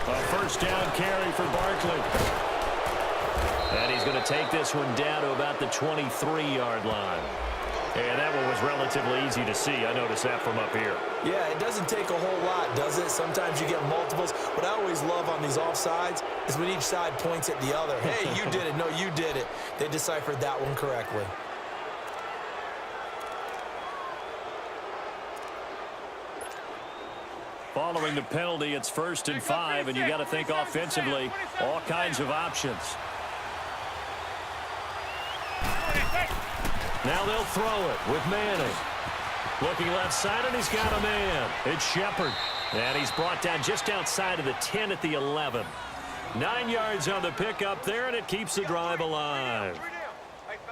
A first down carry for Barkley. And he's going to take this one down to about the 23-yard line. And that one was relatively easy to see. I noticed that from up here. Yeah, it doesn't take a whole lot, does it? Sometimes you get multiples. What I always love on these offsides is when each side points at the other. Hey, you did it. No, you did it. They deciphered that one correctly. Following the penalty, it's 1st and 5, and you got to think offensively, all kinds of options. Now they'll throw it with Manning. Looking left side, and he's got a man. It's Shepard. And he's brought down just outside of the 10 at the 11. 9 yards on the pickup there, and it keeps the drive alive.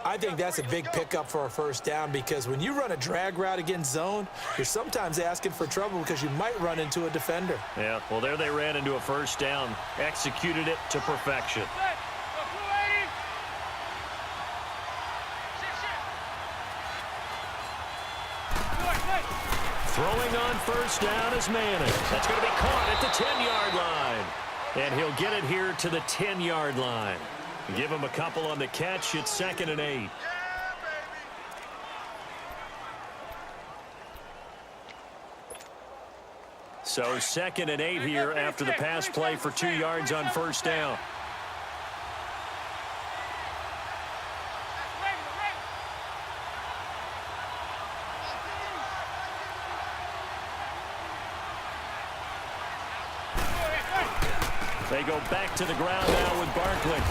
I think that's a big pickup for a first down because when you run a drag route against zone, you're sometimes asking for trouble because you might run into a defender. Yeah, well, there they ran into a first down, executed it to perfection. Throwing on first down is Manning. That's going to be caught at the 10-yard line. And he'll get it here to the 10-yard line. Give him a couple on the catch. It's 2nd and 8. So 2nd and 8 here after the pass play for 2 yards on first down. They go back to the ground now with Barkley.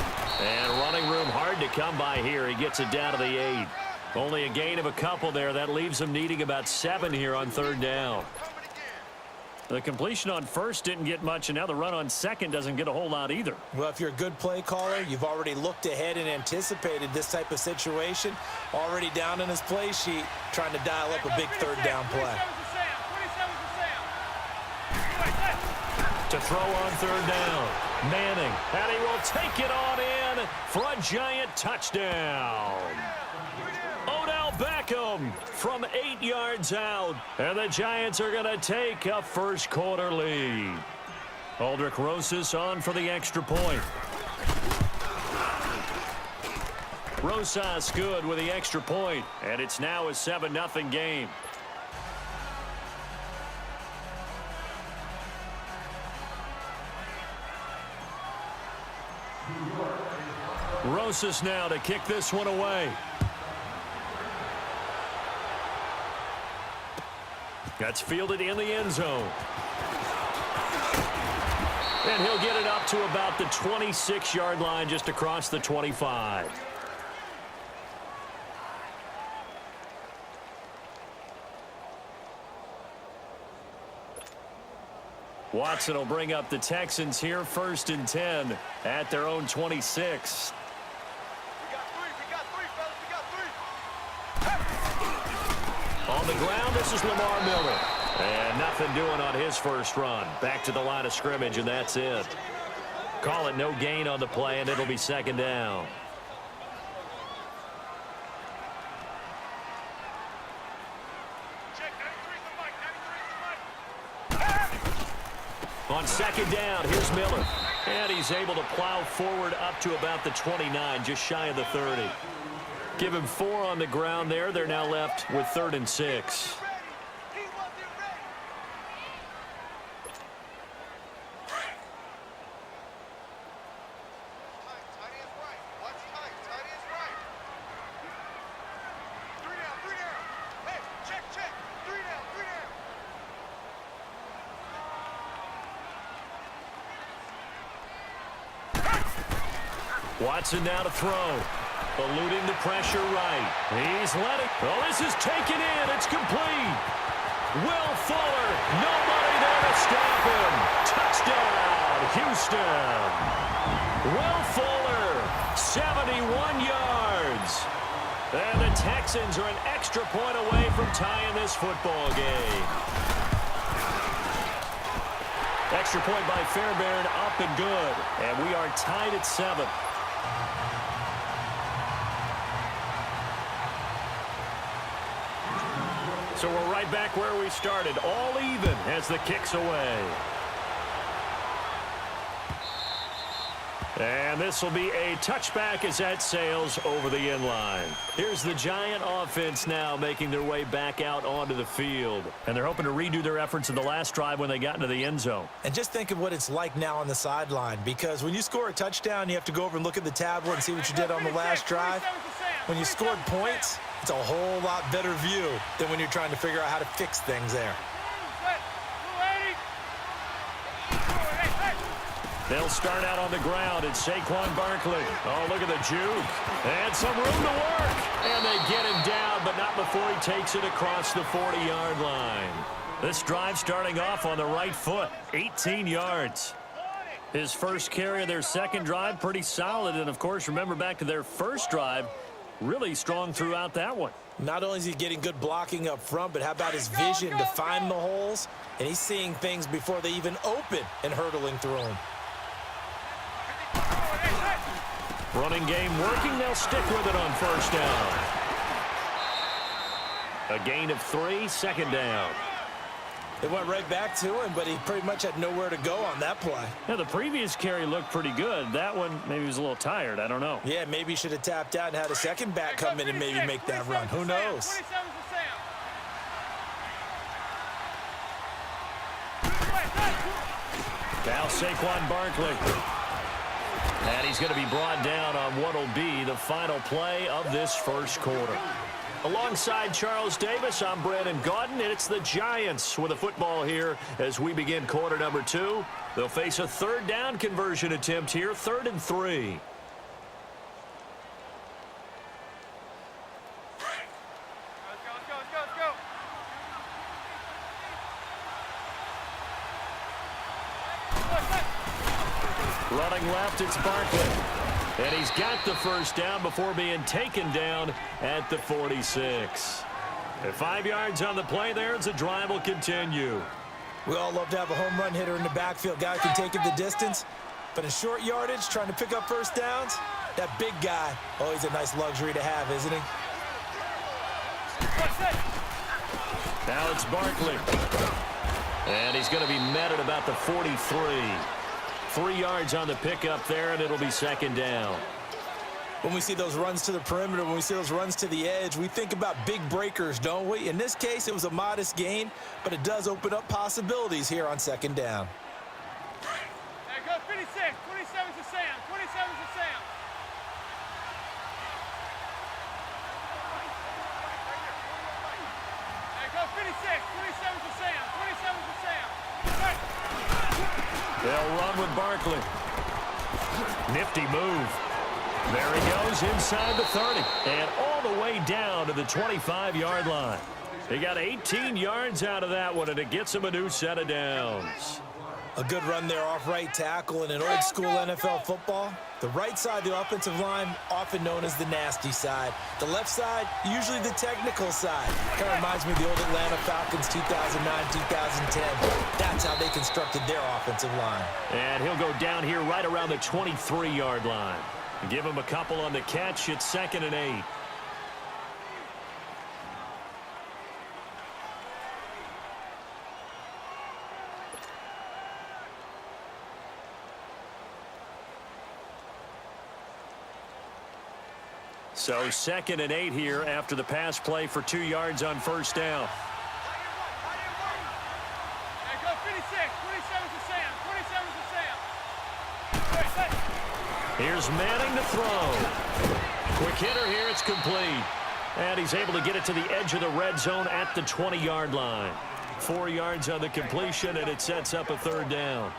And running room hard to come by here. He gets it down to the 8. Only a gain of a couple there. That leaves him needing about 7 here on 3rd down. The completion on first didn't get much, and now the run on second doesn't get a whole lot either. Well, if you're a good play caller, you've already looked ahead and anticipated this type of situation. Already down in his play sheet, trying to dial up a big 3rd down play. To throw on 3rd down. Manning, and he will take it on in for a giant touchdown. Odell Beckham from 8 yards out, and the Giants are going to take a first-quarter lead. Aldrich Rosas on for the extra point. Rosas good with the extra point, and it's now a 7-0 game. Rosas now to kick this one away. That's fielded in the end zone. And he'll get it up to about the 26-yard line, just across the 25. Watson will bring up the Texans here, 1st and 10 at their own 26. On the ground, this is Lamar Miller. And nothing doing on his first run. Back to the line of scrimmage, and that's it. Call it no gain on the play, and it'll be 2nd down. On 2nd down, here's Miller. And he's able to plow forward up to about the 29, just shy of the 30. Give him 4 on the ground there. They're now left with 3rd and 6. Watson now to throw. Eluding the pressure right. He's letting. Oh, this is taken in. It's complete. Will Fuller. Nobody there to stop him. Touchdown, Houston. Will Fuller, 71 yards. And the Texans are an extra point away from tying this football game. Extra point by Fairbairn, up and good. And we are tied at 7. So we're right back where we started, all even as the kick's away. And this will be a touchback as that sails over the end line. Here's the Giant offense now making their way back out onto the field. And they're hoping to redo their efforts in the last drive when they got into the end zone. And just think of what it's like now on the sideline, because when you score a touchdown, you have to go over and look at the tablet and see what you did on the last drive. When you scored points, it's a whole lot better view than when you're trying to figure out how to fix things there. They'll start out on the ground. It's Saquon Barkley. Oh, look at the juke. And some room to work. And they get him down, but not before he takes it across the 40-yard line. This drive starting off on the right foot. 18 yards. His first carry of their second drive, pretty solid. And, of course, remember back to their first drive, really strong throughout that one. Not only is he getting good blocking up front, but how about his vision to find the holes? And he's seeing things before they even open and hurtling through them. Running game working. They'll stick with it on first down. A gain of 3, second down. They went right back to him, but he pretty much had nowhere to go on that play. Yeah, the previous carry looked pretty good. That one, maybe he was a little tired. I don't know. Yeah, maybe he should have tapped out and had a second back come in and maybe make that run. Who knows? Now Saquon Barkley. And he's going to be brought down on what will be the final play of this first quarter. Alongside Charles Davis, I'm Brandon Gaudin, and it's the Giants with a football here as we begin quarter number 2. They'll face a third down conversion attempt here, 3rd and 3. Running left, it's Barkley. And he's got the first down before being taken down at the 46. At 5 yards on the play there as the drive will continue. We all love to have a home run hitter in the backfield. Guy can take it the distance. But in short yardage, trying to pick up first downs, that big guy, oh, he's a nice luxury to have, isn't he? Now it's Barkley. And he's going to be met at about the 43. 3 yards on the pickup there, and it'll be second down. When we see those runs to the perimeter, when we see those runs to the edge, we think about big breakers, don't we? In this case, it was a modest gain, but it does open up possibilities here on second down. There goes 56. 27 to Sam. 27 to Sam. There goes 56. 27 to Sam. 27 to Sam. They'll run with Barkley. Nifty move. There he goes inside the 30 and all the way down to the 25-yard line. He got 18 yards out of that one, and it gets him a new set of downs. A good run there off right tackle in an old school NFL football. The right side of the offensive line, often known as the nasty side. The left side, usually the technical side. Kind of reminds me of the old Atlanta Falcons 2009, 2010. That's how they constructed their offensive line. And he'll go down here right around the 23-yard line. Give him a couple on the catch. It's 2nd and 8. So 2nd and 8 here after the pass play for 2 yards on first down. There goes 56. 27 to Sam. 27 to Sam. Here's Manning to throw. Quick hitter here. It's complete. And he's able to get it to the edge of the red zone at the 20-yard line. 4 yards on the completion, and it sets up a third down.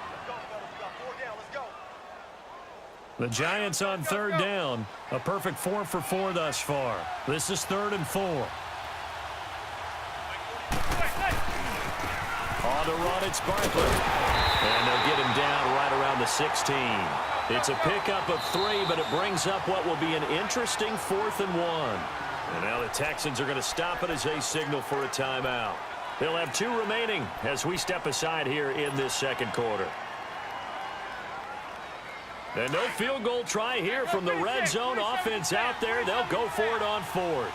The Giants on third down. A perfect 4 for 4 thus far. This is 3rd and 4. On the run, it's Barkley. And they'll get him down right around the 16. It's a pickup of 3, but it brings up what will be an interesting 4th and 1. And now the Texans are going to stop it as they signal for a timeout. They'll have 2 remaining as we step aside here in this second quarter. And no field goal try here from the red zone offense out there. They'll go for it on 4th.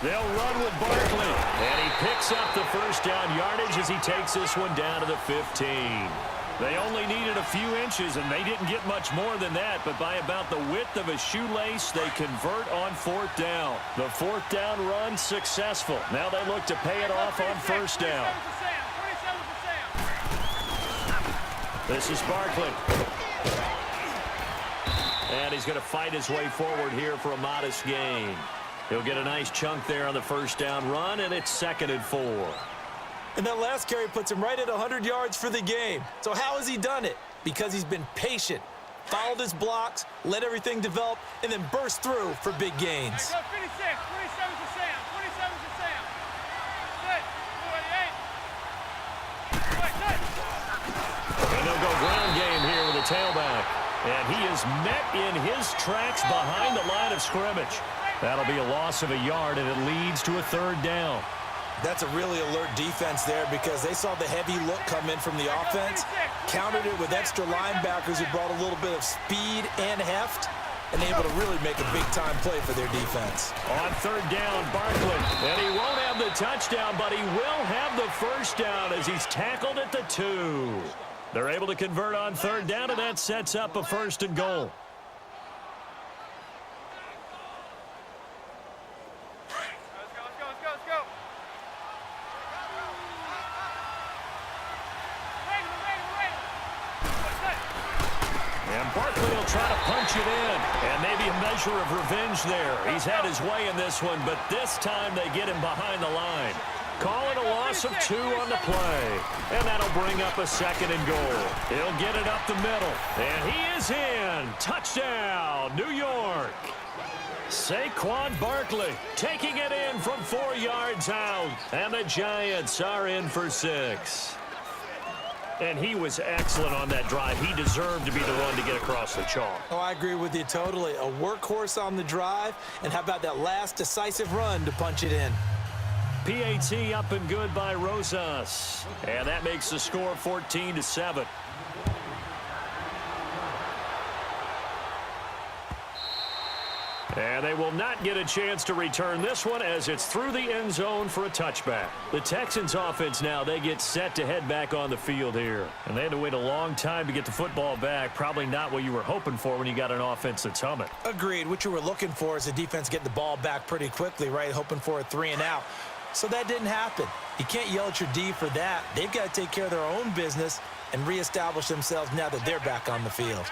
They'll run with Barkley. And he picks up the first down yardage as he takes this one down to the 15. They only needed a few inches, and they didn't get much more than that. But by about the width of a shoelace, they convert on fourth down. The fourth down run successful. Now they look to pay it off on first down. This is Barkley. And he's going to fight his way forward here for a modest gain. He'll get a nice chunk there on the first down run, and it's 2nd and 4. And that last carry puts him right at 100 yards for the game. So how has he done it? Because he's been patient, followed his blocks, let everything develop, and then burst through for big gains. Go 56, 27 to Sam, 27 to Sam. Good, 48. And they'll go ground game here with a tailback. And he is met in his tracks behind the line of scrimmage. That'll be a loss of a yard, and it leads to a 3rd down. That's a really alert defense there because they saw the heavy look come in from the offense, countered it with extra linebackers who brought a little bit of speed and heft, and able to really make a big-time play for their defense. On 3rd down, Barkley. And he won't have the touchdown, but he will have the first down as he's tackled at the 2. They're able to convert on 3rd down, and that sets up a 1st and goal. Barkley will try to punch it in, and maybe a measure of revenge there. He's had his way in this one, but this time they get him behind the line. Call it a loss of 2 on the play, and that'll bring up a 2nd and goal. He'll get it up the middle, and he is in. Touchdown, New York. Saquon Barkley taking it in from 4 yards out, and the Giants are in for 6. And he was excellent on that drive. He deserved to be the one to get across the chalk. Oh, I agree with you totally. A workhorse on the drive, and how about that last decisive run to punch it in? PAT up and good by Rosas. And that makes the score 14-7. And they will not get a chance to return this one as it's through the end zone for a touchback. The Texans offense now, they get set to head back on the field here. And they had to wait a long time to get the football back. Probably not what you were hoping for when you got an offense that's humming. Agreed. What you were looking for is the defense getting the ball back pretty quickly, right? Hoping for a 3 and out. So that didn't happen. You can't yell at your D for that. They've got to take care of their own business and reestablish themselves now that they're back on the field.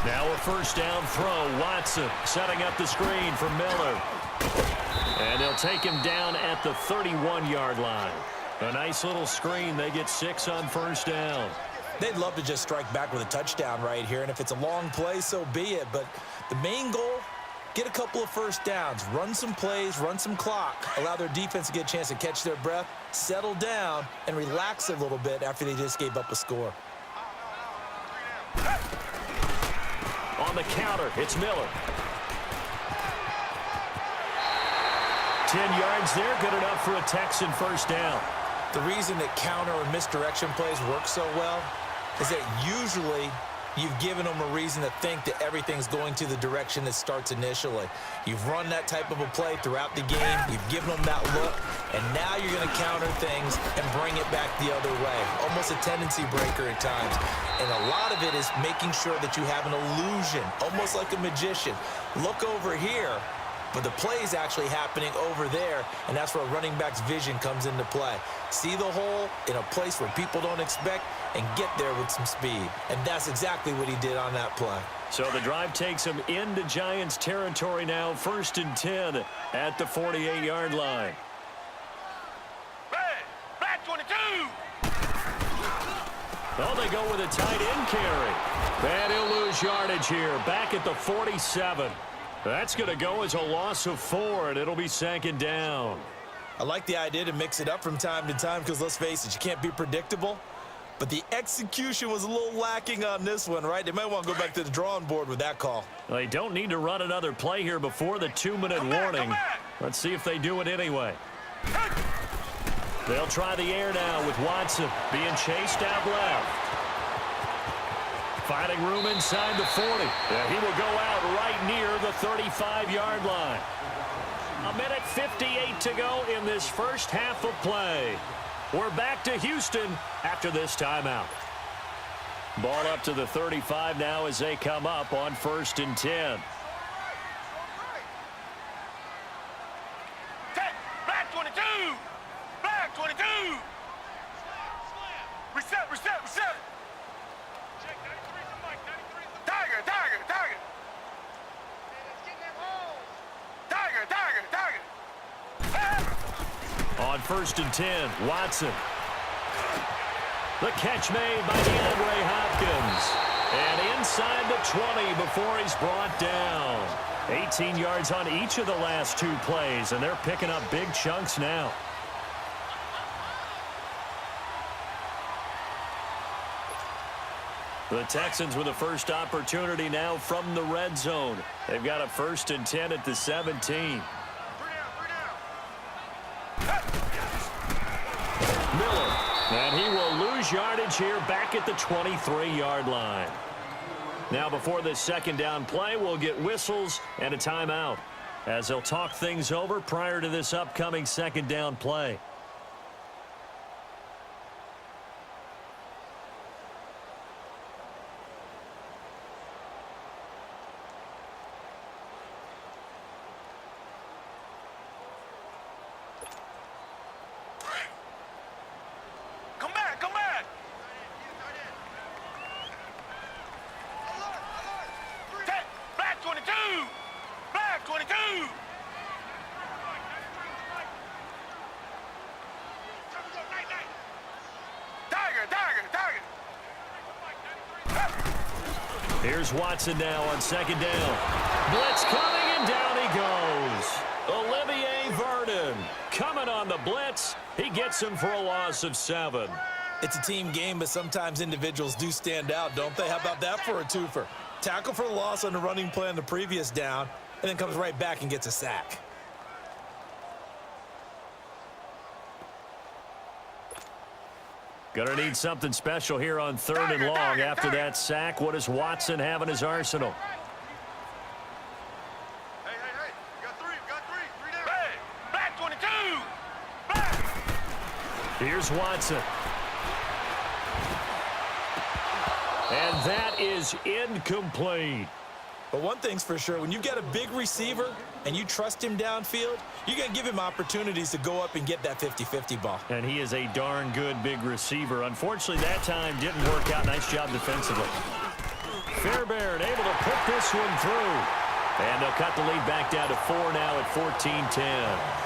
Now a first down throw. Watson setting up the screen for Miller. And they'll take him down at the 31-yard line. A nice little screen. They get 6 on first down. They'd love to just strike back with a touchdown right here, and if it's a long play, so be it. But the main goal, get a couple of first downs, run some plays, run some clock, allow their defense to get a chance to catch their breath, settle down, and relax a little bit after they just gave up a score. On the counter, it's Miller. 10 yards there, good enough for a Texan first down. The reason that counter or misdirection plays work so well is that usually you've given them a reason to think that everything's going to the direction that starts initially. You've run that type of a play throughout the game. You've given them that look, and now you're going to counter things and bring it back the other way. Almost a tendency breaker at times. And a lot of it is making sure that you have an illusion, almost like a magician. Look over here, but the play is actually happening over there, and that's where a running back's vision comes into play. See the hole in a place where people don't expect and get there with some speed. And that's exactly what he did on that play. So the drive takes him into Giants territory now, 1st and 10 at the 48-yard line. Back 22! Oh, they go with a tight end carry. And he'll lose yardage here, back at the 47. That's going to go as a loss of 4, and it'll be 2nd down. I like the idea to mix it up from time to time because, let's face it, you can't be predictable. But the execution was a little lacking on this one, right? They might want to go back to the drawing board with that call. They don't need to run another play here before the 2-minute warning. Let's see if they do it anyway. They'll try the air now with Watson being chased out left. Finding room inside the 40. He will go out right near the 35-yard line. 1:58 to go in this first half of play. We're back to Houston after this timeout. Ball up to the 35 now as they come up on 1st and 10. Black 22! Black 22! Reset, reset, reset! Check 93 from Mike, 93 from Tiger, Tiger, Tiger! Tiger, Tiger, Tiger! On 1st and 10, Watson. The catch made by DeAndre Hopkins. And inside the 20 before he's brought down. 18 yards on each of the last 2 plays, and they're picking up big chunks now. The Texans with the first opportunity now from the red zone. They've got a 1st and 10 at the 17. Miller. And he will lose yardage here back at the 23-yard line. Now before this second down play, we'll get whistles and a timeout as they'll talk things over prior to this upcoming second down play. Here's Watson now on second down. Blitz coming, and down he goes. Olivier Vernon coming on the blitz. He gets him for a loss of 7. It's a team game, but sometimes individuals do stand out, don't they? How about that for a twofer? Tackle for the loss on the running play on the previous down, and then comes right back and gets a sack. Gonna need something special here on 3rd and long. After that sack, what does Watson have in his arsenal? Hey, you got three down. Hey, Black 22! Black! Here's Watson. And that is incomplete. But one thing's for sure, when you've got a big receiver and you trust him downfield, you're going to give him opportunities to go up and get that 50-50 ball. And he is a darn good big receiver. Unfortunately, that time didn't work out. Nice job defensively. Fairbairn able to put this one through. And they'll cut the lead back down to 4 now at 14-10.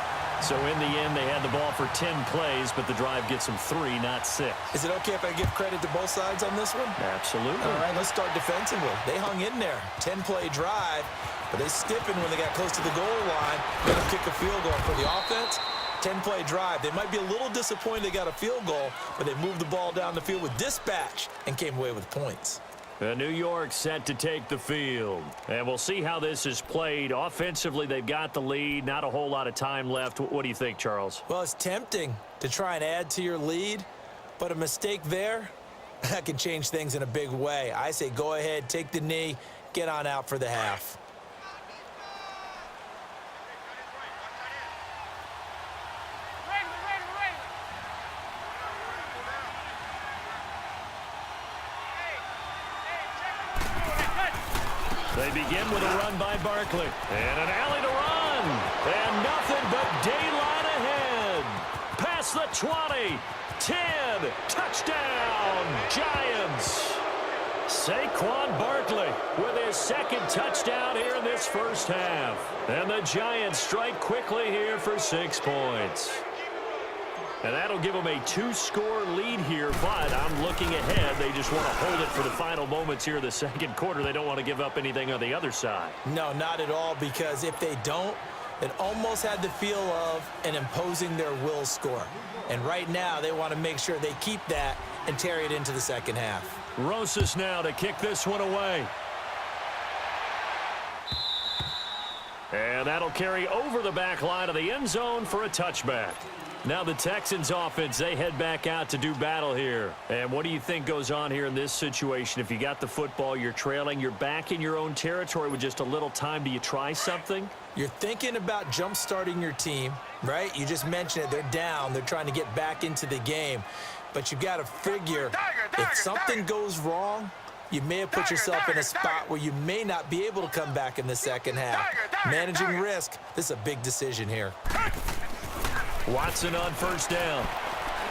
So in the end, they had the ball for 10 plays, but the drive gets them 3, not 6. Is it okay if I give credit to both sides on this one? Absolutely. All right, let's start defensively. They hung in there. 10-play drive, but they stiffened when they got close to the goal line. Let them kick a field goal for the offense. 10-play drive. They might be a little disappointed they got a field goal, but they moved the ball down the field with dispatch and came away with points. New York set to take the field. And we'll see how this is played. Offensively, they've got the lead. Not a whole lot of time left. What do you think, Charles? Well, it's tempting to try and add to your lead, but a mistake there, that can change things in a big way. I say go ahead, take the knee, get on out for the half. They begin with a run by Barkley. And an alley to run. And nothing but daylight ahead. Past the 20. 10. Touchdown, Giants. Saquon Barkley with his second touchdown here in this first half. And the Giants strike quickly here for 6 points. And that'll give them a 2-score lead here, but I'm looking ahead. They just want to hold it for the final moments here of the second quarter. They don't want to give up anything on the other side. No, not at all, because if they don't, it almost had the feel of an imposing their will score. And right now, they want to make sure they keep that and carry it into the second half. Rosas now to kick this one away. And that'll carry over the back line of the end zone for a touchback. Now the Texans offense, they head back out to do battle here. And what do you think goes on here in this situation? If you got the football, you're trailing, you're back in your own territory with just a little time. Do you try something? You're thinking about jump-starting your team, right? You just mentioned it. They're down. They're trying to get back into the game. But you've got to figure if something goes wrong, you may have put yourself in a spot where you may not be able to come back in the second half. Managing risk, this is a big decision here. Watson on first down.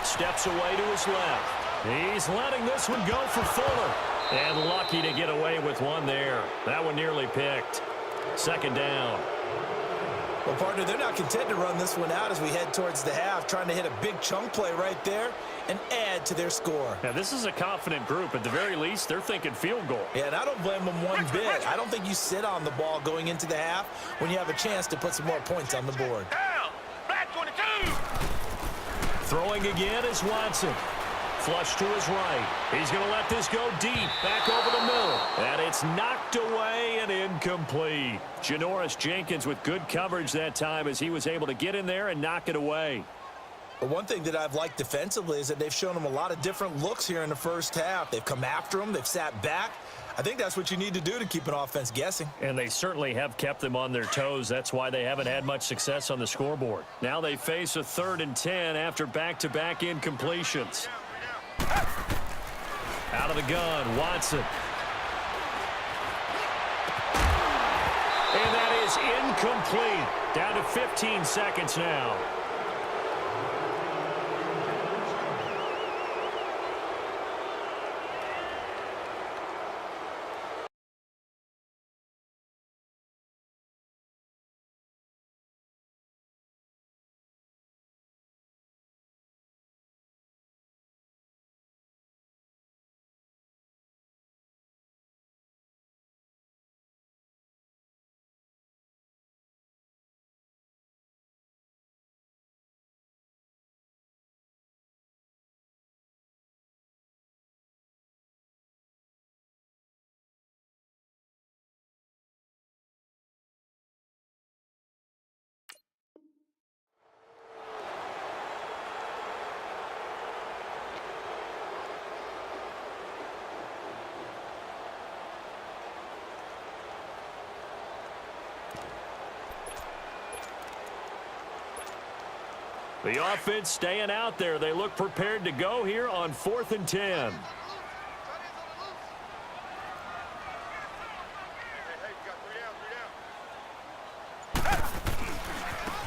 Steps away to his left. He's letting this one go for Fuller. And lucky to get away with one there. That one nearly picked. Second down. Well, partner, they're not content to run this one out as we head towards the half, trying to hit a big chunk play right there and add to their score. Now, this is a confident group. At the very least, they're thinking field goal. Yeah, and I don't blame them one bit. I don't think you sit on the ball going into the half when you have a chance to put some more points on the board. Black 22. Throwing again is Watson. Flush to his right. He's going to let this go deep. Back over the middle. And it's knocked away and incomplete. Janoris Jenkins with good coverage that time as he was able to get in there and knock it away. But one thing that I've liked defensively is that they've shown them a lot of different looks here in the first half. They've come after them. They've sat back. I think that's what you need to do to keep an offense guessing. And they certainly have kept them on their toes. That's why they haven't had much success on the scoreboard. Now they face a 3rd and 10 after back-to-back incompletions. Out of the gun, Watson. And that is incomplete. Down to 15 seconds now. The offense staying out there. They look prepared to go here on 4th and 10.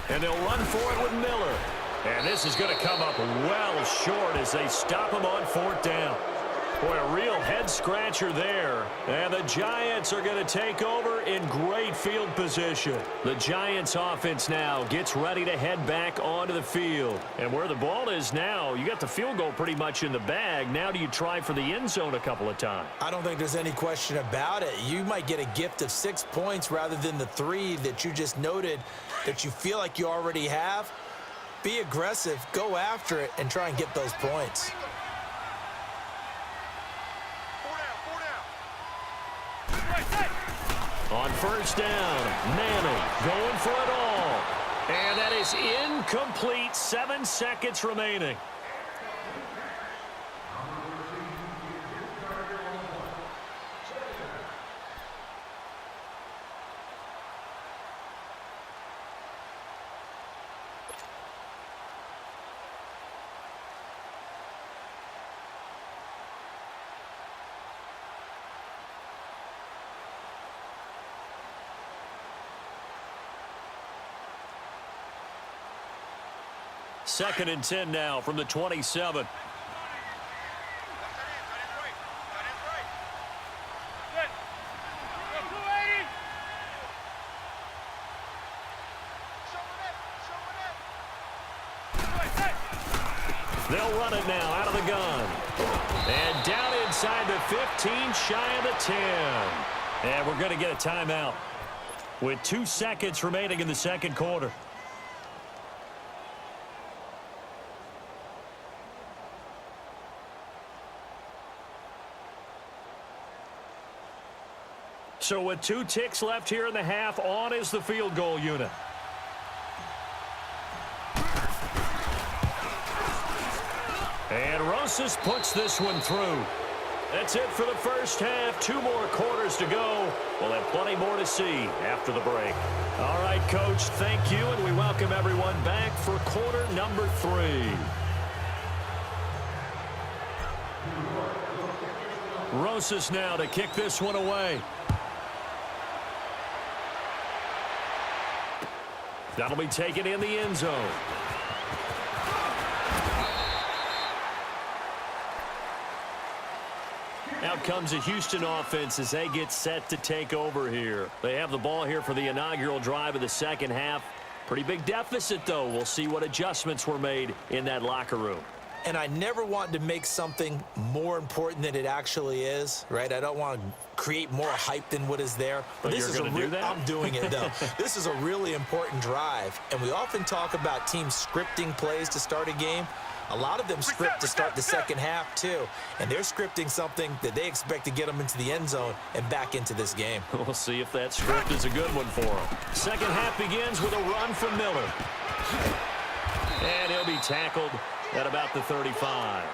And they'll run for it with Miller. And this is going to come up well short as they stop him on 4th down. Boy, a real head-scratcher there. And the Giants are going to take over in great field position. The Giants offense now gets ready to head back onto the field. And where the ball is now, you got the field goal pretty much in the bag. Now do you try for the end zone a couple of times? I don't think there's any question about it. You might get a gift of 6 points rather than the 3 that you just noted that you feel like you already have. Be aggressive, go after it, and try and get those points. On first down, Manning going for it all. And that is incomplete. 7 seconds remaining. Second and 10 now from the 27. They'll run it now out of the gun. And down inside the 15, shy of the 10. And we're going to get a timeout with 2 seconds remaining in the second quarter. So with 2 ticks left here in the half, on is the field goal unit. And Rosas puts this one through. That's it for the first half. 2 more quarters to go. We'll have plenty more to see after the break. All right, Coach, thank you, and we welcome everyone back for quarter number 3. Rosas now to kick this one away. That'll be taken in the end zone. Out comes a Houston offense as they get set to take over here. They have the ball here for the inaugural drive of the second half. Pretty big deficit, though. We'll see what adjustments were made in that locker room. And I never want to make something more important than it actually is, right? I don't want to create more hype than what is there. But this is do that? I'm doing it, though. This is a really important drive. And we often talk about teams scripting plays to start a game. A lot of them script to start the second half, too. And they're scripting something that they expect to get them into the end zone and back into this game. We'll see if that script is a good one for them. Second half begins with a run from Miller. And he'll be tackled at about the 35.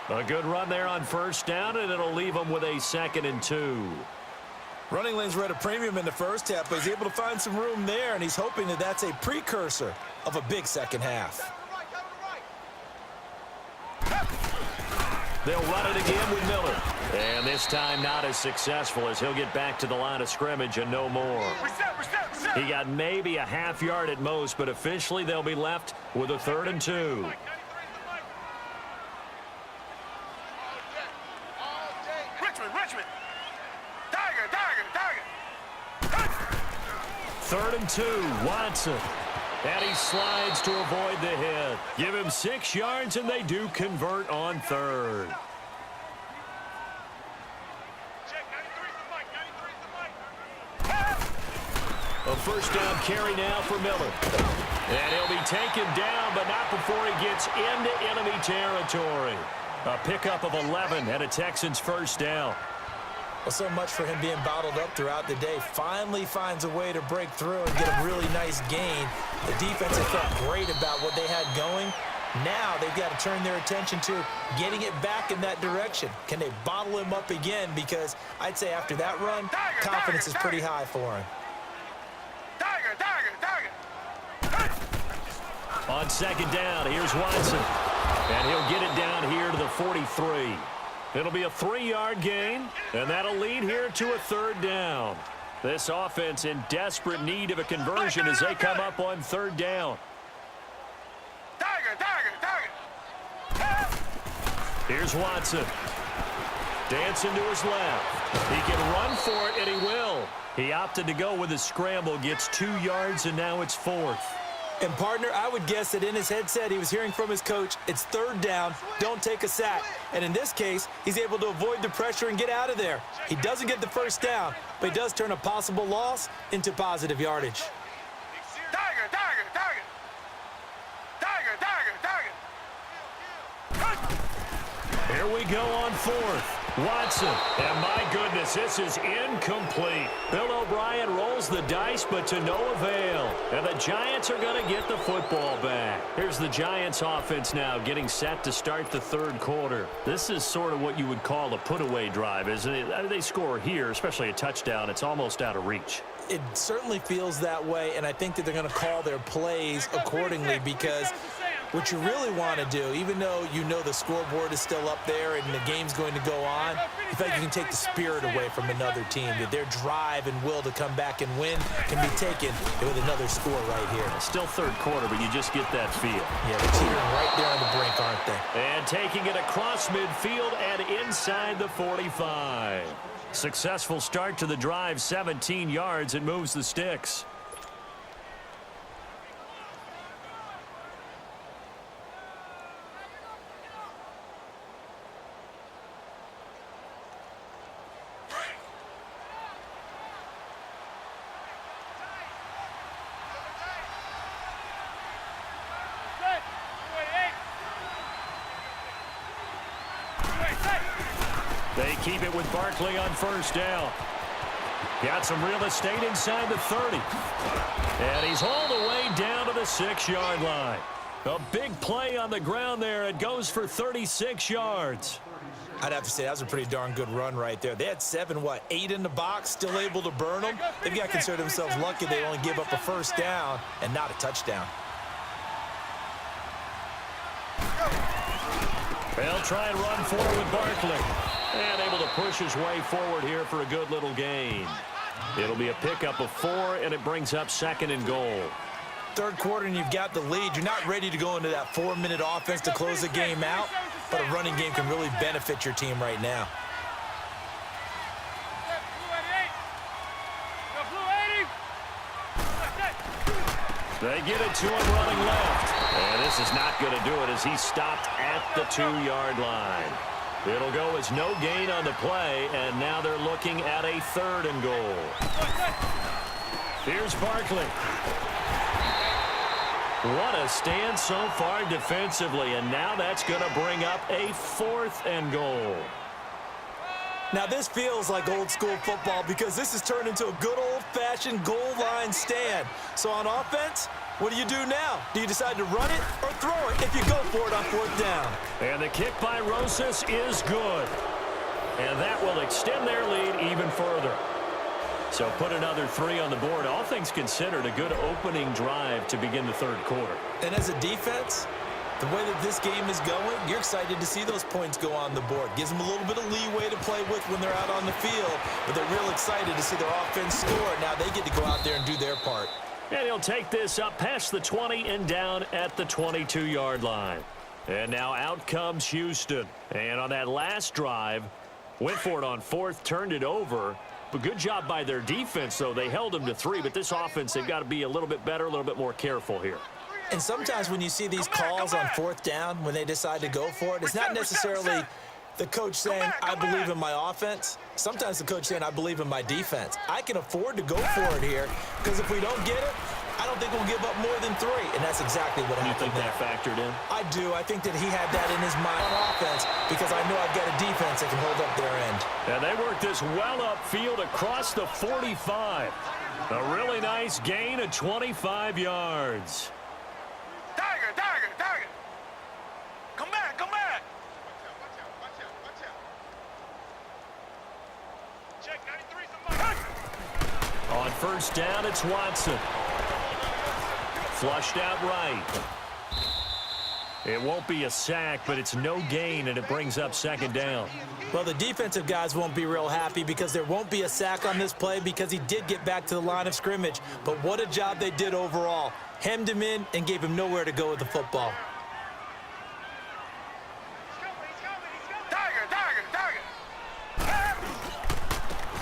A good run there on first down, and it'll leave them with a 2nd and 2. Running lanes were at a premium in the first half, but he's able to find some room there, and he's hoping that that's a precursor of a big second half. They'll run it again with Miller. And this time not as successful as he'll get back to the line of scrimmage and no more. He got maybe a half yard at most, but officially they'll be left with a 3rd and 2. Richmond. Tiger. 3rd and 2, Watson. And he slides to avoid the hit. Give him 6 yards, and they do convert on 3rd. A first down carry now for Miller. And he'll be taken down, but not before he gets into enemy territory. A pickup of 11 and a Texans first down. Well, so much for him being bottled up throughout the day. Finally finds a way to break through and get a really nice gain. The defense has felt great about what they had going. Now they've got to turn their attention to getting it back in that direction. Can they bottle him up again? Because I'd say after that run, confidence is pretty high for him. On second down, here's Watson. And he'll get it down here to the 43. It'll be a 3-yard gain, and that'll lead here to a 3rd down. This offense in desperate need of a conversion as they come up on 3rd down. Here's Watson. Dancing to his left. He can run for it, and he will. He opted to go with a scramble, gets 2 yards, and now it's 4th. And, partner, I would guess that in his headset he was hearing from his coach, it's 3rd down, don't take a sack. And in this case, he's able to avoid the pressure and get out of there. He doesn't get the first down, but he does turn a possible loss into positive yardage. Here we go on 4th. Watson, and my goodness, this is incomplete. Bill O'Brien rolls the dice, but to no avail. And the Giants are going to get the football back. Here's the Giants offense now getting set to start the 3rd quarter. This is sort of what you would call a put-away drive, isn't it? They score here, especially a touchdown. It's almost out of reach. It certainly feels that way, and I think that they're going to call their plays accordingly because what you really want to do, even though you know the scoreboard is still up there and the game's going to go on, in fact, you can take the spirit away from another team. That their drive and will to come back and win can be taken with another score right here. Still 3rd quarter, but you just get that feel. Yeah, they're teetering right there on the brink, aren't they? And taking it across midfield and inside the 45. Successful start to the drive, 17 yards. It moves the sticks. They keep it with Barkley on first down. Got some real estate inside the 30. And he's all the way down to the 6-yard line. A big play on the ground there. It goes for 36 yards. I'd have to say that was a pretty darn good run right there. They had 8 in the box, still able to burn them. They've got to consider themselves lucky they only give up a first down and not a touchdown. They'll try and run forward with Barkley. And able to push his way forward here for a good little gain. It'll be a pickup of 4, and it brings up 2nd and goal. Third quarter and you've got the lead. You're not ready to go into that 4-minute offense to close the game out, but a running game can really benefit your team right now. They get it to him running left. And this is not going to do it as he stopped at the 2-yard line. It'll go as no gain on the play, and now they're looking at a 3rd and goal. Here's Barkley. What a stand so far defensively, and now that's going to bring up a 4th and goal. Now this feels like old school football because this has turned into a good old-fashioned goal line stand. So on offense, what do you do now? Do you decide to run it or throw it if you go for it on 4th down? And the kick by Rosas is good. And that will extend their lead even further. So put another 3 on the board. All things considered, a good opening drive to begin the 3rd quarter. And as a defense, the way that this game is going, you're excited to see those points go on the board. Gives them a little bit of leeway to play with when they're out on the field, but they're real excited to see their offense score. Now they get to go out there and do their part. And he'll take this up past the 20 and down at the 22-yard line. And now out comes Houston. And on that last drive, went for it on 4th, turned it over. But good job by their defense, though. They held them to 3, but this offense, they've got to be a little bit better, a little bit more careful here. And sometimes when you see these calls on 4th down, when they decide to go for it, it's not necessarily the coach saying, I believe in my offense. Sometimes the coach saying, I believe in my defense. I can afford to go for it here because if we don't get it, I don't think we'll give up more than 3. And that's exactly what happened. You think that factored in? I do. I think that he had that in his mind on offense because I know I've got a defense that can hold up their end. And they work this well upfield across the 45. A really nice gain of 25 yards. Tiger, tiger, tiger. Come back, come back. Check 93 somebody. On 1st down, it's Watson. Flushed out right. It won't be a sack, but it's no gain, and it brings up 2nd down. Well, the defensive guys won't be real happy because there won't be a sack on this play because he did get back to the line of scrimmage. But what a job they did overall. Hemmed him in and gave him nowhere to go with the football. Tiger, tiger, tiger.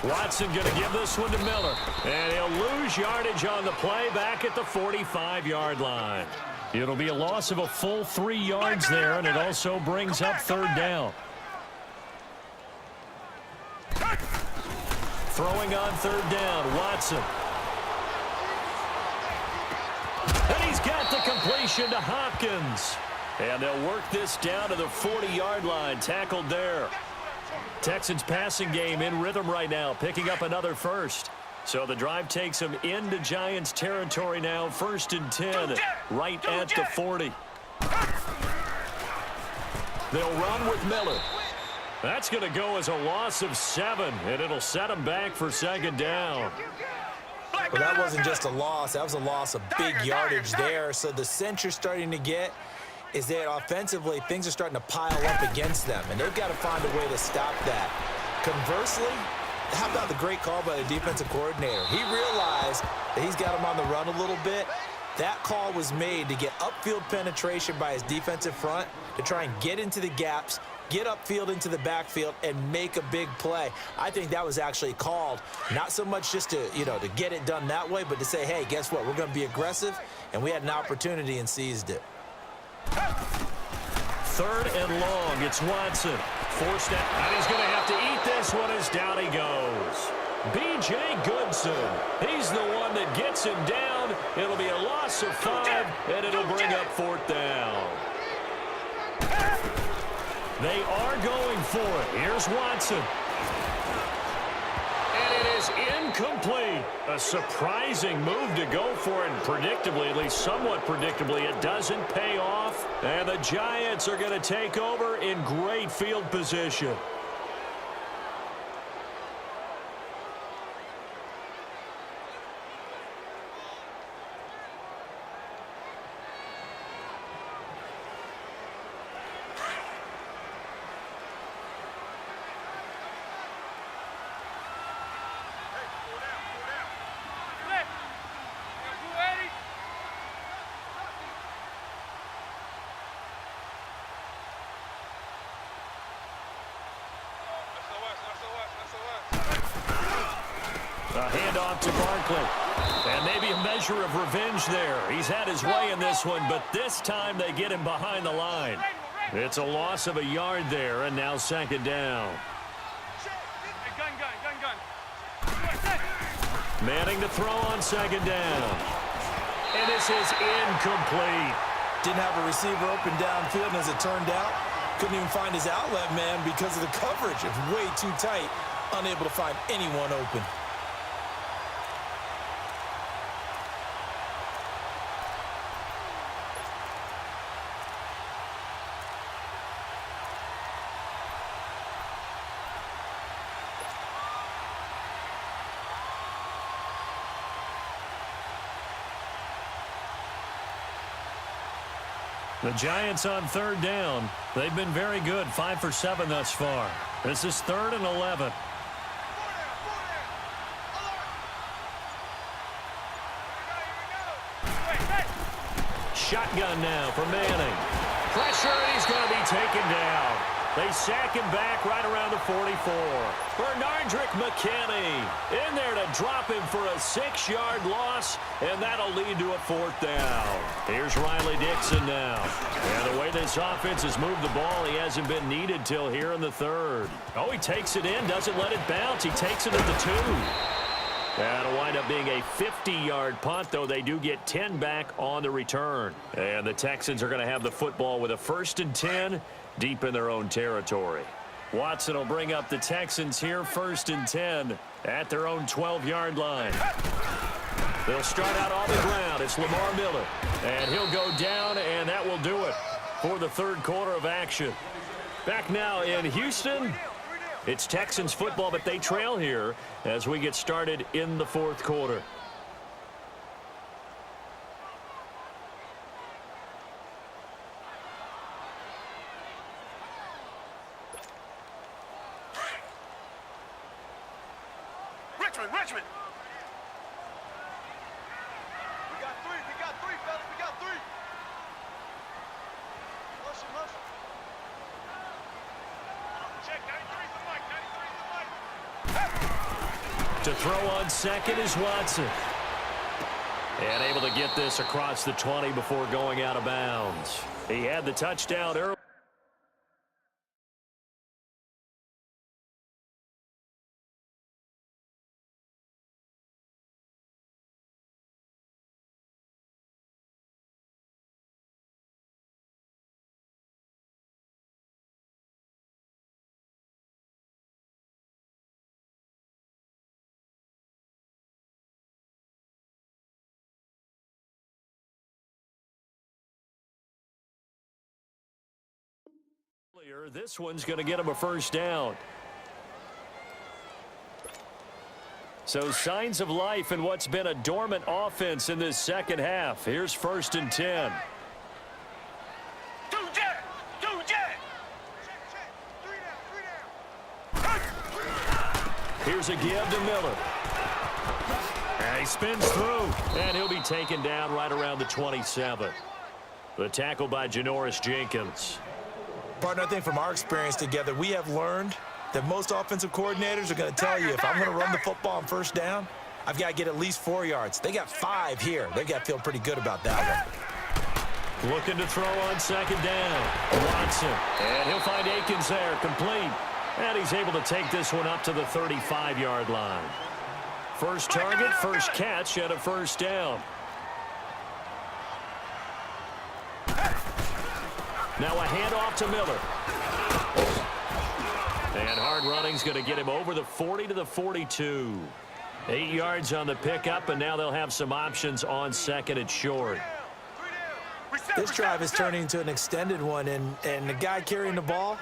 Watson going to give this one to Miller. And he'll lose yardage on the play back at the 45-yard line. It'll be a loss of a full 3 yards there, and it also brings up 3rd down. Throwing on 3rd down, Watson. And he's got the completion to Hopkins. And they'll work this down to the 40-yard line, tackled there. Texans passing game in rhythm right now, picking up another 1st. So the drive takes them into Giants territory now, 1st and 10, right at the 40. They'll run with Miller. That's going to go as a loss of 7, and it'll set them back for 2nd down. Well, that wasn't just a loss. That was a loss of big yardage there. So the sense you're starting to get is that offensively, things are starting to pile up against them, and they've got to find a way to stop that. Conversely, how about the great call by the defensive coordinator? He realized that he's got him on the run a little bit. That call was made to get upfield penetration by his defensive front to try and get into the gaps, get upfield into the backfield, and make a big play. I think that was actually called not so much just to, to get it done that way, but to say, hey, guess what? We're going to be aggressive, and we had an opportunity and seized it. 3rd and long. It's Watson. Forced out, and he's going to have to eat this one as down he goes. B.J. Goodson. He's the one that gets him down. It'll be a loss of 5, and it'll bring up 4th down. They are going for it. Here's Watson. And it is incomplete. A surprising move to go for it, and predictably, at least somewhat predictably, it doesn't pay off. And the Giants are going to take over in great field position. A handoff to Barkley. And maybe a measure of revenge there. He's had his way in this one, but this time they get him behind the line. It's a loss of a yard there, and now second down. Manning to throw on second down. And this is incomplete. Didn't have a receiver open downfield, and as it turned out, couldn't even find his outlet man because of the coverage. It was way too tight, unable to find anyone open. The Giants on third down. They've been very good, 5 for 7 thus far. This is 3rd and 11. Shotgun now for Manning. Pressure, and he's going to be taken down. They sack him back right around the 44. Bernardrick McKinney in there to drop him for a 6-yard loss, and that'll lead to a 4th down. Here's Riley Dixon now. And the way this offense has moved the ball, he hasn't been needed till here in the 3rd. Oh, he takes it in, doesn't let it bounce. He takes it at the 2. That'll wind up being a 50-yard punt, though they do get 10 back on the return. And the Texans are going to have the football with a 1st and 10 deep in their own territory. Watson will bring up the Texans here, 1st and 10 at their own 12-yard line. They'll start out on the ground. It's Lamar Miller, and he'll go down, and that will do it for the 3rd quarter of action. Back now in Houston, it's Texans football, but they trail here as we get started in the 4th quarter. Richmond. We got three, fellas, we got 3. Motion. Check, 93's the mic, To throw on second is Watson. And able to get this across the 20 before going out of bounds. He had the touchdown early. This one's going to get him a 1st down. So signs of life in what's been a dormant offense in this second half. Here's 1st and 10. Two jet. Check, 3 down. Here's a give to Miller. And he spins through, and he'll be taken down right around the 27. The tackle by Janoris Jenkins. Partner, I think from our experience together, we have learned that most offensive coordinators are going to tell you, if I'm going to run the football on 1st down, I've got to get at least 4 yards. They got 5 here. They got to feel pretty good about that one. Looking to throw on second down. Watson. And he'll find Akins there, complete. And he's able to take this one up to the 35-yard line. First target, first catch, and a 1st down. Now a handoff to Miller. And hard running's going to get him over the 40 to the 42. 8 yards on the pickup, and now they'll have some options on second and short. This drive is turning into an extended one, and the guy carrying the ball,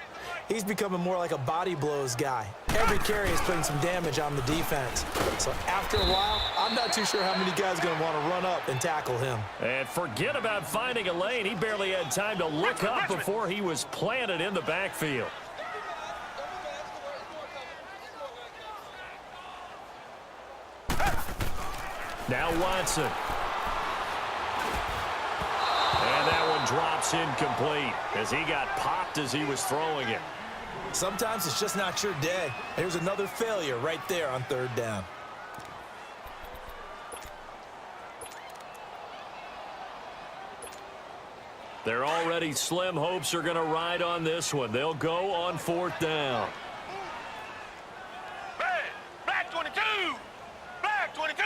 he's becoming more like a body blows guy. Every carry is putting some damage on the defense. So after a while, I'm not too sure how many guys are going to want to run up and tackle him. And forget about finding a lane. He barely had time to look up before he was planted in the backfield. Now Watson. And that one drops incomplete as he got popped as he was throwing it. Sometimes it's just not your day. Here's another failure right there on third down. They're already slim hopes are going to ride on this one. They'll go on fourth down. Black 22! Black 22!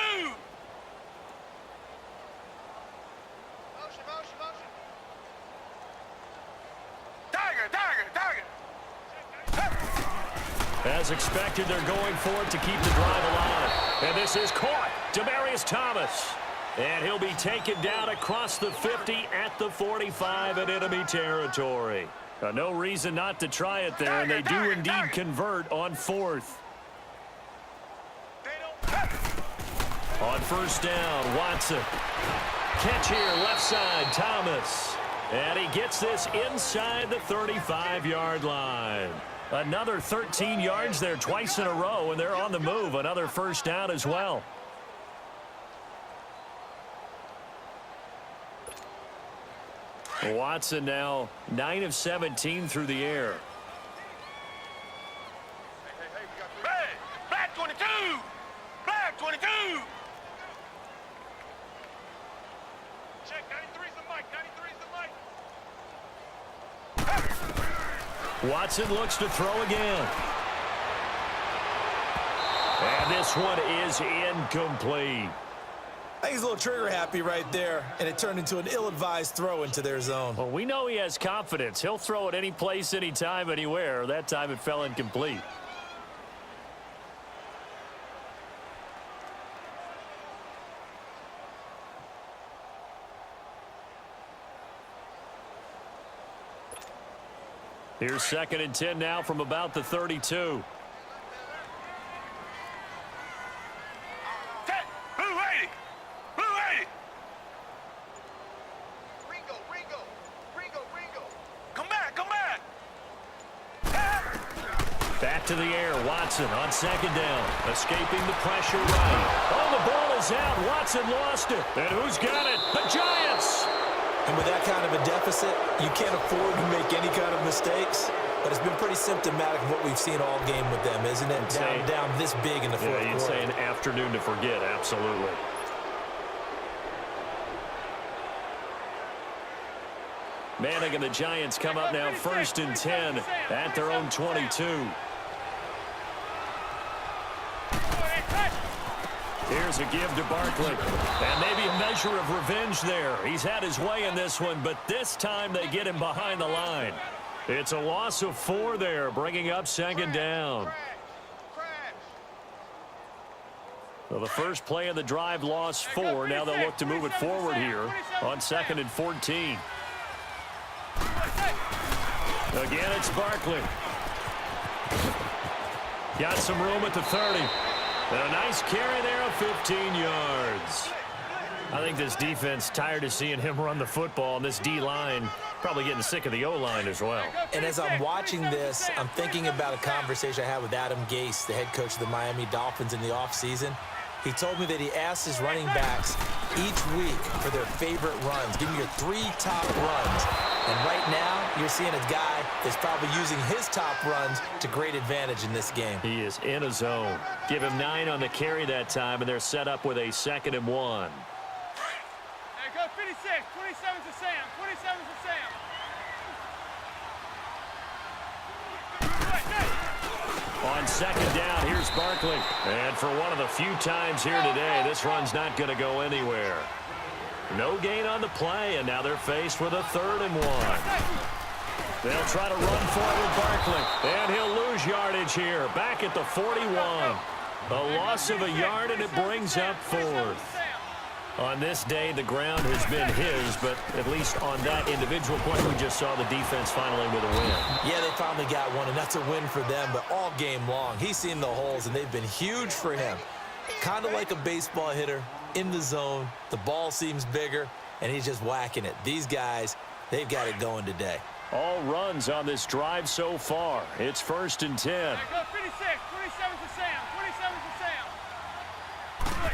Motion, motion, motion. Tiger, tiger, tiger. As expected, they're going for it to keep the drive alive. And this is caught. Demaryius Thomas. And he'll be taken down across the 50 at the 45 in enemy territory. No reason not to try it there, and they do indeed convert on fourth. On first down, Watson. Catch here, left side, Thomas. And he gets this inside the 35-yard line. Another 13 yards there twice in a row, and they're on the move. Another first down as well. Watson now 9 of 17 through the air. Red, black 22! Black 22! Check, 93's the mic, 93's the mic. Watson looks to throw again. And this one is incomplete. I think he's a little trigger happy right there, and it turned into an ill-advised throw into their zone. Well, we know he has confidence. He'll throw it any place, anytime, anywhere. That time it fell incomplete. Here's second and 10 now from about the 32. Back to the air, Watson on second down, escaping the pressure right. Oh, the ball is out. Watson lost it. And who's got it? The Giants! And with that kind of a deficit, you can't afford to make any kind of mistakes. But it's been pretty symptomatic of what we've seen all game with them, isn't it? Down this big in the fourth quarter. You'd say an afternoon to forget, absolutely. Manning and the Giants come up now first and 10 at their own 22. Here's a give to Barkley. And maybe a measure of revenge there. He's had his way in this one, but this time they get him behind the line. It's a loss of 4 there, bringing up second down. Well, the first play of the drive lost 4. Now they'll look to move it forward here on second and 14. Again, it's Barkley. Got some room at the 30. And a nice carry there of 15 yards. I think this defense tired of seeing him run the football, and this D-line probably getting sick of the O-line as well. And as I'm watching this, I'm thinking about a conversation I had with Adam Gase, the head coach of the Miami Dolphins in the offseason. He told me that he asked his running backs each week for their favorite runs. Give me your 3 top runs. And right now, you're seeing a guy that's probably using his top runs to great advantage in this game. He is in a zone. Give him 9 on the carry that time, and they're set up with a second and 1. Hey, go 56. 27's a Sam. 27's a Sam. On second down, here's Barkley. And for one of the few times here today, this run's not going to go anywhere. No gain on the play, and now they're faced with a third and 1. They'll try to run forward Barkley, and he'll lose yardage here, back at the 41. A loss of a yard, and it brings up fourth. On this day, the ground has been his, but at least on that individual play, we just saw the defense finally with a win. Yeah, they finally got one, and that's a win for them, but all game long, he's seen the holes, and they've been huge for him. Kind of like a baseball hitter in the zone. The ball seems bigger, and he's just whacking it. These guys, they've got it going today. All runs on this drive so far. It's 1st and 10. Go 56, 27 for Sam, 27 for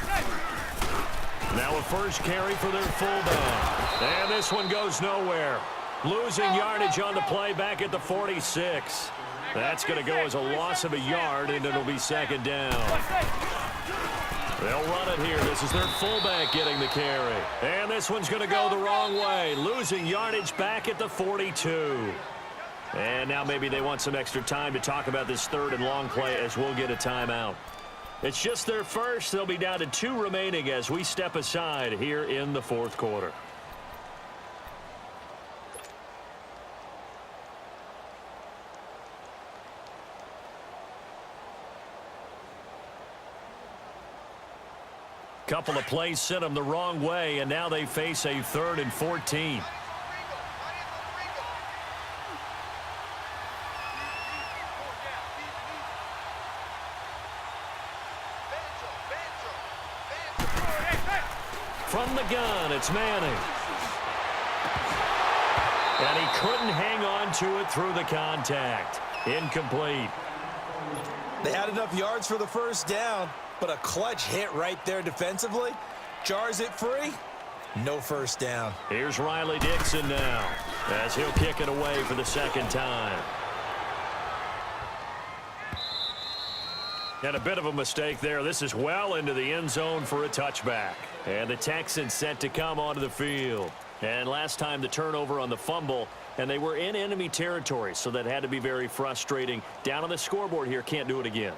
Sam. Now a first carry for their fullback. And this one goes nowhere. Losing yardage on the play back at the 46. That's going to go as a loss of a yard, and it'll be 2nd down. They'll run it here. This is their fullback getting the carry. And this one's going to go the wrong way. Losing yardage back at the 42. And now maybe they want some extra time to talk about this 3rd and long play as we'll get a timeout. It's just their first. They'll be down to 2 remaining as we step aside here in the 4th quarter. Couple of plays sent them the wrong way, and now they face a 3rd and 14. From the gun, it's Manning. And he couldn't hang on to it through the contact. Incomplete. They had enough yards for the first down, but a clutch hit right there defensively. Jars it free. No first down. Here's Riley Dixon now as he'll kick it away for the 2nd time. And a bit of a mistake there. This is well into the end zone for a touchback. And the Texans set to come onto the field. And last time the turnover on the fumble, and they were in enemy territory, so that had to be very frustrating. Down on the scoreboard here, can't do it again.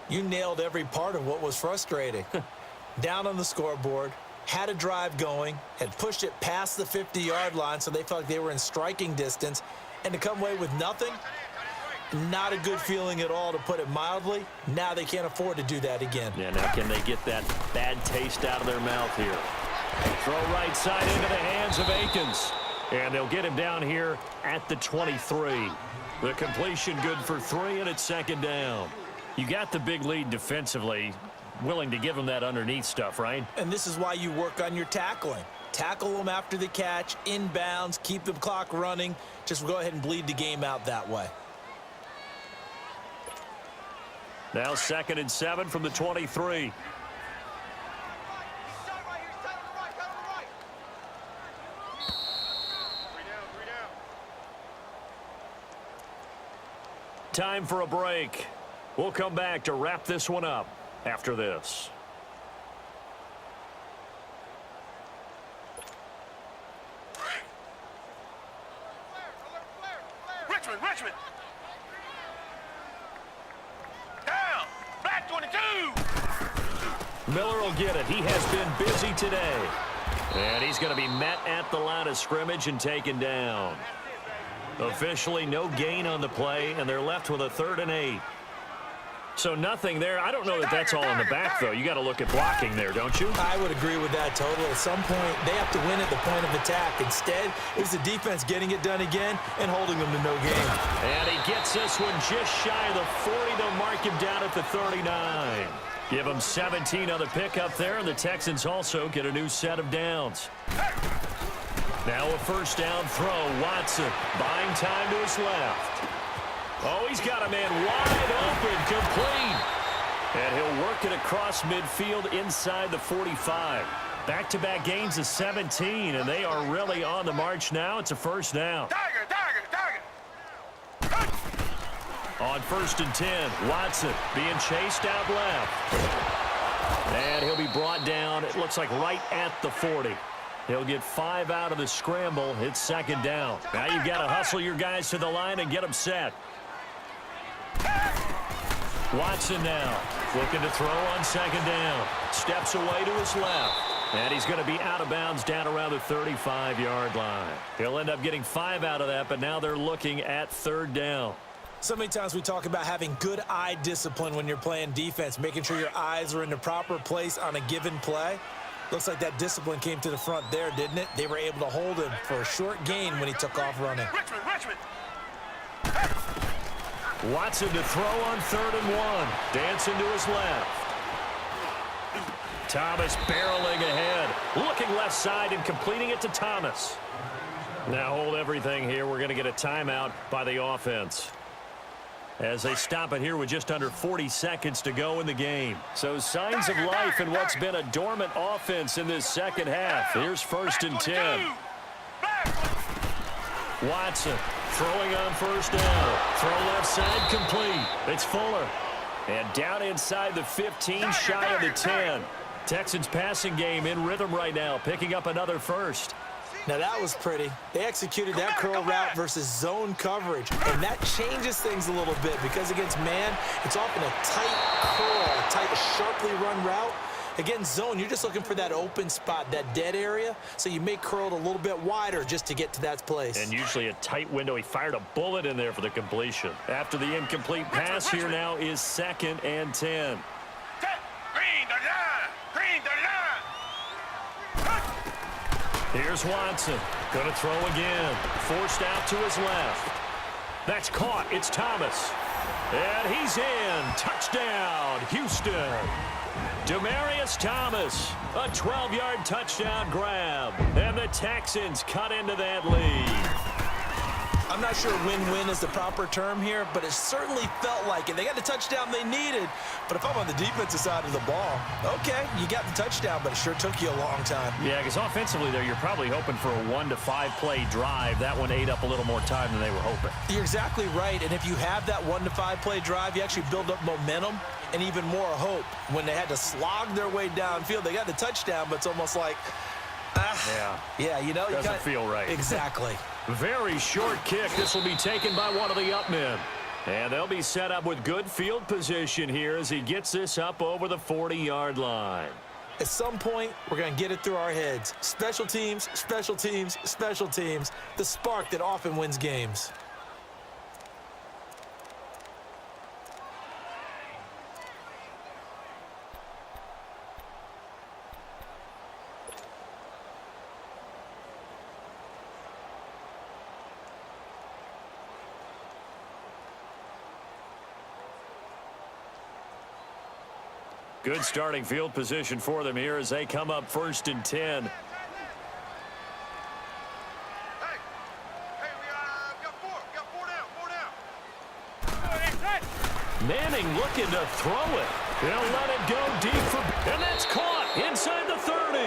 You nailed every part of what was frustrating. Down on the scoreboard, had a drive going, had pushed it past the 50-yard line so they felt like they were in striking distance, and to come away with nothing, not a good feeling at all, to put it mildly. Now they can't afford to do that again. Yeah, now can they get that bad taste out of their mouth here? Throw right side into the hands of Akins. And they'll get him down here at the 23. The completion good for 3, and it's 2nd down. You got the big lead defensively, willing to give them that underneath stuff, right? And this is why you work on your tackling. Tackle them after the catch, inbounds, keep the clock running. Just go ahead and bleed the game out that way. Now 2nd and 7 from the 23. Time for a break. We'll come back to wrap this one up after this. Richmond. Down. Black 22. Miller will get it. He has been busy today. And he's going to be met at the line of scrimmage and taken down. Officially no gain on the play, and they're left with a 3rd and 8. So nothing there. I don't know that that's all in the back, though. You got to look at blocking there, don't you? I would agree with that totally. At some point, they have to win at the point of attack. Instead, it's the defense getting it done again and holding them to no gain. And he gets this one just shy of the 40. They'll mark him down at the 39. Give him 17 on the pickup there, and the Texans also get a new set of downs. Now a first down throw. Watson buying time to his left. Oh, he's got a man wide open, complete. And he'll work it across midfield inside the 45. Back-to-back gains of 17, and they are really on the march now. It's a first down. Tiger. On 1st and 10, Watson being chased out left. And he'll be brought down, it looks like right at the 40. He'll get 5 out of the scramble. It's 2nd down. Now you've got to hustle your guys to the line and get them set. Watson now looking to throw on 2nd down. Steps away to his left. And he's going to be out of bounds down around the 35-yard line. He'll end up getting 5 out of that, but now they're looking at 3rd down. So many times we talk about having good eye discipline when you're playing defense, making sure your eyes are in the proper place on a given play. Looks like that discipline came to the front there, didn't it? They were able to hold him for a short gain when he took off running. Richmond. Watson to throw on 3rd and 1. Dancing to his left. Thomas barreling ahead. Looking left side and completing it to Thomas. Now hold everything here. We're going to get a timeout by the offense, as they stop it here with just under 40 seconds to go in the game. So signs of life in what's been a dormant offense in this second half. Here's 1st and 10. Watson throwing on 1st down. Throw left side complete. It's Fuller. And down inside the 15, shy of the 10. Texans passing game in rhythm right now, picking up another first. Now that was pretty. They executed that curl route versus zone coverage, and that changes things a little bit because against man, it's often a tight curl, a tight, sharply run route. Against zone, you're just looking for that open spot, that dead area, so you may curl it a little bit wider just to get to that place. And usually a tight window. He fired a bullet in there for the completion. After the incomplete pass, here now is 2nd and 10. Green, Here's Watson. Going to throw again. Forced out to his left. That's caught. It's Thomas. And he's in. Touchdown, Houston. Demaryius Thomas, a 12-yard touchdown grab. And the Texans cut into that lead. I'm not sure win-win is the proper term here, but it certainly felt like it. They got the touchdown they needed, but if I'm on the defensive side of the ball, okay, you got the touchdown, but it sure took you a long time. Yeah, because offensively there, you're probably hoping for a 1 to 5 play drive. That one ate up a little more time than they were hoping. You're exactly right, and if you have that 1 to 5 play drive, you actually build up momentum and even more hope. When they had to slog their way downfield, they got the touchdown, but it's almost like, yeah, you know, doesn't feel right. Exactly. Very short kick. This will be taken by one of the up men. And they'll be set up with good field position here as he gets this up over the 40-yard line. At some point, we're going to get it through our heads. Special teams, special teams, special teams. The spark that often wins games. Good starting field position for them here as they come up 1st and 10. Hey, we got four down. Manning looking to throw it. He'll let it go deep and that's caught inside the 30.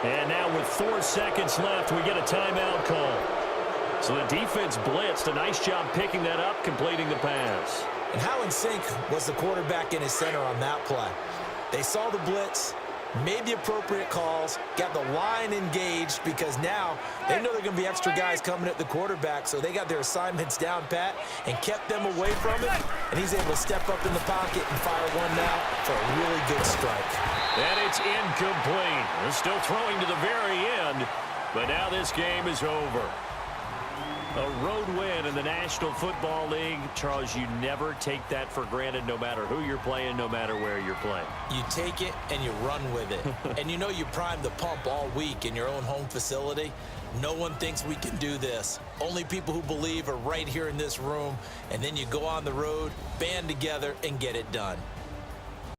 And now with 4 seconds left, we get a timeout call. So the defense blitzed. A nice job picking that up, completing the pass. And how in sync was the quarterback in his center on that play? They saw the blitz, made the appropriate calls, got the line engaged because now they know there are going to be extra guys coming at the quarterback, so they got their assignments down pat and kept them away from it, and he's able to step up in the pocket and fire one now for a really good strike. And it's incomplete. They're still throwing to the very end, but now this game is over. A road win in the National Football League. Charles, you never take that for granted no matter who you're playing, no matter where you're playing. You take it and you run with it. And you know you primed the pump all week in your own home facility. No one thinks we can do this. Only people who believe are right here in this room. And then you go on the road, band together, and get it done.